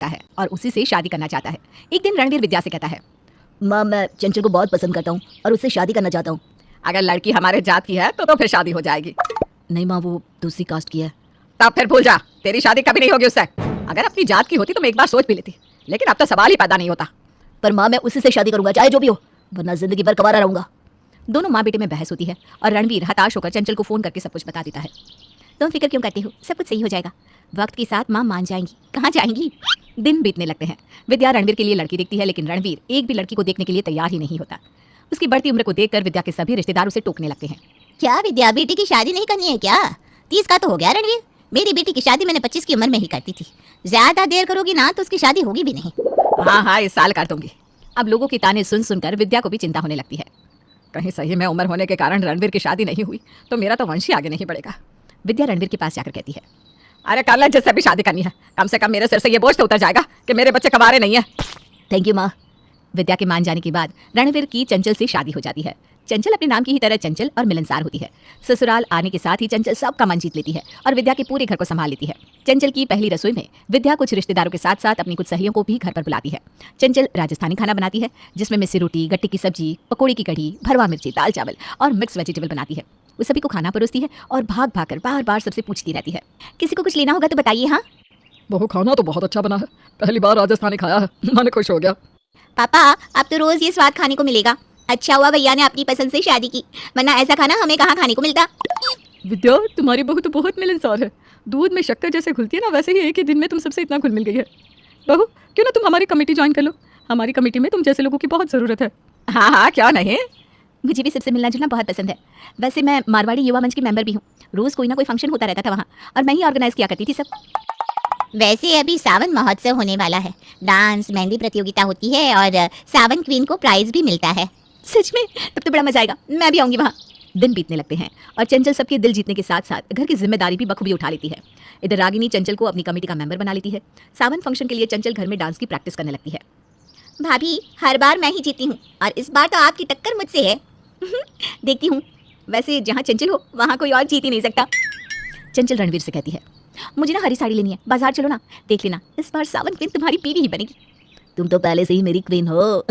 है और उसी से शादी करना चाहता है। एक दिन रणवीर विद्या से कहता है, माँ मैं चंचल को बहुत पसंद करता हूँ और उससे शादी करना चाहता हूँ। अगर लड़की हमारे जात की है तो फिर शादी हो जाएगी। नहीं माँ, वो दूसरी कास्ट की है। तब फिर भूल जा, तेरी शादी कभी नहीं होगी उससे। अगर अपनी जात की होती तो मैं एक बार सोच भी लेती, लेकिन अब तो सवाल ही पैदा नहीं होता। पर माँ मैं उसी से शादी करूंगा चाहे जो भी हो, वरना जिंदगी भर कवारा रहूंगा। दोनों माँ बेटे में बहस होती है और रणवीर हताश होकर चंचल को फोन करके सब कुछ बता देता है। तुम फिक्र क्यों करते हो, सब कुछ सही हो जाएगा। वक्त के साथ माँ मान जाएंगी। कहाँ जाएंगी? दिन बीतने लगते हैं। विद्या रणवीर के लिए लड़की देखती है, लेकिन रणवीर एक भी लड़की को देखने के लिए तैयार ही नहीं होता। उसकी बढ़ती उम्र को देखकर विद्या के सभी रिश्तेदार उसे टोकने लगते हैं। क्या विद्या, बेटी की शादी नहीं करनी है क्या? 30 का तो हो गया रणवीर। मेरी बेटी की शादी मैंने 25 की उम्र में ही करती थी। ज्यादा देर करोगी ना तो उसकी शादी होगी भी नहीं। हाँ, इस साल कर दूंगी। अब लोगों की ताने सुन सुनकर विद्या को भी चिंता होने लगती है। कहीं सही में उम्र होने के कारण रणवीर की शादी नहीं हुई तो मेरा तो वंश ही आगे नहीं बढ़ेगा। विद्या रणवीर के पास जाकर कहती है, अरे कर ले जिससे भी शादी करनी है, कम से कम मेरे सिर से ये बोझ तो उतर जाएगा कि मेरे बच्चे कवारे नहीं है। थैंक यू माँ। विद्या के मान जाने के बाद रणवीर की चंचल से शादी हो जाती है। चंचल अपने नाम की ही तरह चंचल और मिलनसार होती है। ससुराल आने के साथ ही चंचल सबका मन जीत लेती है और विद्या के पूरे घर को संभाल लेती है। चंचल की पहली रसोई में विद्या कुछ रिश्तेदारों के साथ साथ अपनी कुछ सहेलियों को भी घर पर बुलाती है। चंचल राजस्थानी खाना बनाती है, जिसमें मिस्सी रोटी, गट्टे की सब्जी, पकौड़ी की कढ़ी, भरवा मिर्ची, दाल चावल और मिक्स वेजिटेबल बनाती है। वो सभी को खाना परोसती है और भाग भाग कर बार बार सबसे पूछती रहती है, किसी को कुछ लेना होगा तो बताइए। हाँ बहू, खाना तो बहुत अच्छा बना है, पहली बार राजस्थानी खाया है, मन खुश हो गया। पापा अब तो रोज ये स्वाद खाने को मिलेगा। अच्छा हुआ भैया ने अपनी पसंद से शादी की, वरना ऐसा खाना हमें कहाँ खाने को मिलता। विद्या, तुम्हारी बहू तो बहुत मिलनसार है। दूध में शक्कर जैसे घुलती है ना, वैसे ही एक ही दिन में तुम सबसे इतना घुल मिल गई है। बहू, क्यों ना तुम हमारी कमेटी ज्वाइन कर लो। हमारी कमेटी में तुम जैसे लोगों की बहुत ज़रूरत है। हाँ, क्यों नहीं। मुझे भी सबसे मिलना जुलना बहुत पसंद है। वैसे मैं मारवाड़ी युवा मंच की मेंबर भी हूँ। रोज कोई ना कोई फंक्शन होता रहता था वहाँ और मैं ही ऑर्गेनाइज किया करती थी सब। वैसे अभी सावन महोत्सव होने वाला है, डांस मेहंदी प्रतियोगिता होती है और सावन क्वीन को प्राइज भी मिलता है। सच में? तब तो बड़ा मजा आएगा, मैं भी आऊंगी वहाँ। दिन बीतने लगते हैं और चंचल सबके दिल जीतने के साथ साथ घर की जिम्मेदारी भी बखूबी उठा लेती है। इधर रागिनी चंचल को अपनी कमेटी का मेंबर बना लेती है। सावन फंक्शन के लिए चंचल घर में डांस की प्रैक्टिस करने लगती है। भाभी, हर बार मैं ही जीती हूँ और इस बार तो आपकी टक्कर मुझसे है। देखती हूँ। वैसे जहाँ चंचल हो वहाँ कोई और जीत ही नहीं सकता। चंचल रणवीर से कहती है, मुझे ना हरी साड़ी लेनी है, बाजार चलो ना, देख लेना इस बार सावन क्वीन तुम्हारी बीवी ही बनेगी। तुम तो पहले से ही मेरी क्वीन हो।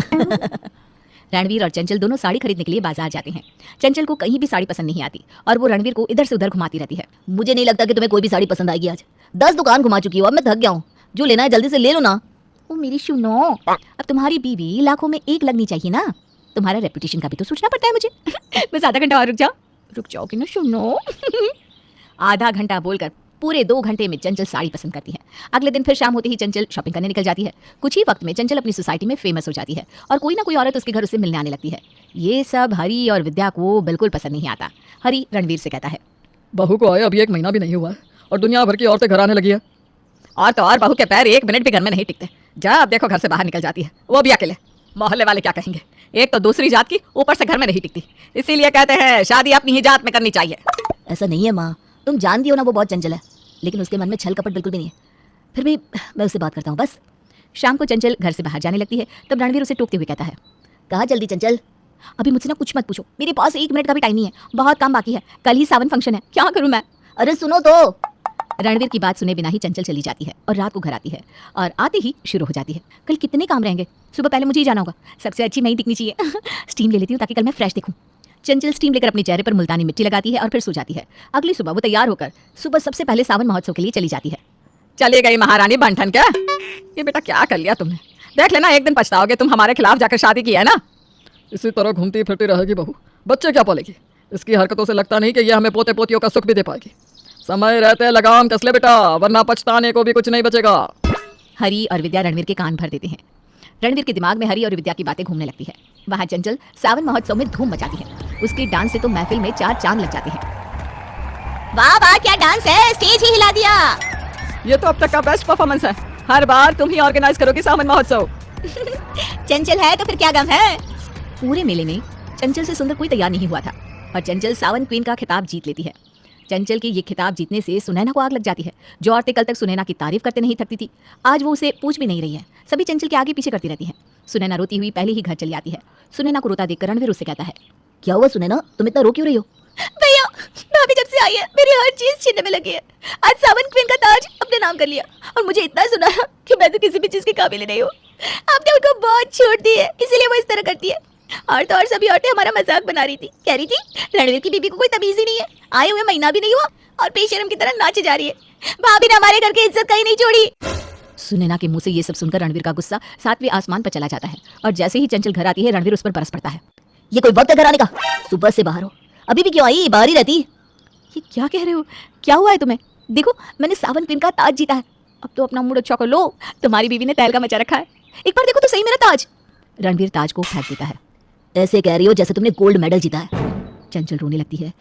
रणवीर और चंचल दोनों साड़ी खरीदने के लिए बाजार जाते हैं। चंचल को कहीं भी साड़ी पसंद नहीं आती और वो रणवीर को इधर से उधर घुमाती रहती है। मुझे नहीं लगता कि तुम्हें कोई भी साड़ी पसंद आएगी। आज 10 दुकान घुमा चुकी हो, अब मैं थक गया हूँ। जो लेना है जल्दी से ले लो ना। ओ मेरी सुनो, अब तुम्हारी बीवी लाखों में एक लगनी चाहिए ना, तुम्हारा रेपुटेशन का भी तो सोचना पड़ता है मुझे। बस आधा घंटा और रुक जाओगी ना सुनो। आधा घंटा बोलकर पूरे 2 घंटे में चंचल साड़ी पसंद करती है। अगले दिन फिर शाम होते ही चंचल शॉपिंग करने निकल जाती है। कुछ ही वक्त में चंचल अपनी सोसाइटी में फेमस हो जाती है और कोई ना कोई औरत उसके घर उसे मिलने आने लगती है। ये सब हरी और विद्या को बिल्कुल पसंद नहीं आता। हरी रणवीर से कहता है, बहू को आए अभी 1 महीना भी नहीं हुआ है और दुनिया भर की औरतें घर आने लगी है। और तो और बहू के पैर 1 मिनट भी घर में नहीं टिकते। जा अब देखो घर से बाहर निकल जाती है, वो भी अकेले। मोहल्ले वाले क्या कहेंगे, एक तो दूसरी जात की, ऊपर से घर में नहीं टिकती। इसीलिए कहते हैं शादी अपनी ही जात में करनी चाहिए। ऐसा नहीं है माँ, तुम जानती हो ना वो बहुत चंचल है, लेकिन उसके मन में छल कपट बिल्कुल भी नहीं है। फिर भी मैं उससे बात करता हूँ बस। शाम को चंचल घर से बाहर जाने लगती है, तब रणवीर उसे टोकते हुए कहता है, कहाँ जल्दी चंचल? अभी मुझसे ना कुछ मत पूछो, मेरे पास 1 मिनट का भी टाइम नहीं है, बहुत काम बाकी है। कल ही सावन फंक्शन है, क्या करूँ मैं? अरे सुनो तो। रणवीर की बात सुने बिना ही चंचल चली जाती है और रात को घर आती है और आते ही शुरू हो जाती है, कल कितने काम रहेंगे, सुबह पहले मुझे ही जाना होगा, सबसे अच्छी मैं ही दिखनी चाहिए। स्टीम ले लेती हूँ ताकि कल मैं फ्रेश दिखूँ। चंचल स्टीम लेकर अपने चेहरे पर मुल्तानी मिट्टी लगाती है और फिर सो जाती है। अगली सुबह वो तैयार होकर सुबह सबसे पहले सावन महोत्सव के लिए चली जाती है। चली गई महारानी बंठन क्या? ये बेटा क्या कर लिया तुमने? देख लेना एक दिन पछताओगे, तुम हमारे खिलाफ जाकर शादी की है ना। इसी तरह घूमती फिरती रहेगी बहू, बच्चे क्या पालेगी? इसकी हरकतों से लगता नहीं कि ये हमें पोते पोतियों का सुख भी दे पाएगी। समय रहते लगाम कस ले बेटा, वरना पछताने को भी कुछ नहीं बचेगा। हरी और विद्या रणवीर के कान भर देते हैं। रणवीर के दिमाग में हरी और विद्या की बातें घूमने लगती है। वहाँ चंचल सावन महोत्सव में धूम मचाती है। उसके डांस से तो महफिल में 4 चांद लग जाते हैं। वाह वाह, क्या डांस है, स्टेज ही हिला दिया। ये तो अब तक का बेस्ट परफॉर्मेंस है। हर बार तुम ही ऑर्गेनाइज करोगी सावन महोत्सव। चंचल है तो फिर क्या गम है। पूरे मेले में चंचल से सुंदर कोई तैयार नहीं हुआ था और चंचल सावन क्वीन का खिताब जीत लेती है। चंचल के ये खिताब जीतने से सुनैना को आग लग जाती है। जो औरतें कल तक सुनैना की तारीफ करते नहीं थकती थी, आज वो उसे पूछ भी नहीं रही है। सभी चंचल के आगे पीछे करती रहती हैं। सुनैना रोती हुई पहले ही घर चली आती है। सुनैना को रोता देखकर रणवीर उससे कहता है, क्या हुआ सुनैना, तुम इतना रो क्यों रही हो? भैया, भाभी जब से आई है मेरी हर चीज छीनने में लगी है। आज सावन क्वीन का ताज अपने नाम कर लिया और मुझे इतना सुनाया कि मैं तो किसी भी चीज के काबिल नहीं हूँ। आपने उनको बहुत छूट दी है, इसीलिए वो इस तरह करती है। और तो और सभी औरतें हमारा मजाक बना रही थी, कह रही थी रणवीर की बीबी को कोई तमीज ही नहीं है, आए हुए महीना भी नहीं हुआ और बेशरम की तरह नाचे जा रही है। भाभी ने हमारे घर की इज्जत कहीं नहीं छोड़ी। सुनैना के मुंह से ये सब सुनकर रणवीर का गुस्सा 7वें आसमान पर चला जाता है और जैसे ही चंचल घर आती है रणवीर उस पर बरस पड़ता है। ये कोई वक्त है घर आने का? सुबह से बाहर हो, अभी भी क्यों आई? बाहर ही रहती। ये क्या कह रहे हो? क्या हुआ है तुम्हें? देखो मैंने सावन क्वीन का ताज जीता है, अब तो अपना मूड अच्छा कर लो। तुम्हारी बीवी ने तहलका मचा रखा है, एक बार देखो तो सही मेरा ताज। रणवीर ताज को फेंक देता है। ऐसे कह रही हो जैसे तुमने गोल्ड मेडल जीता है। चंचल रोने लगती है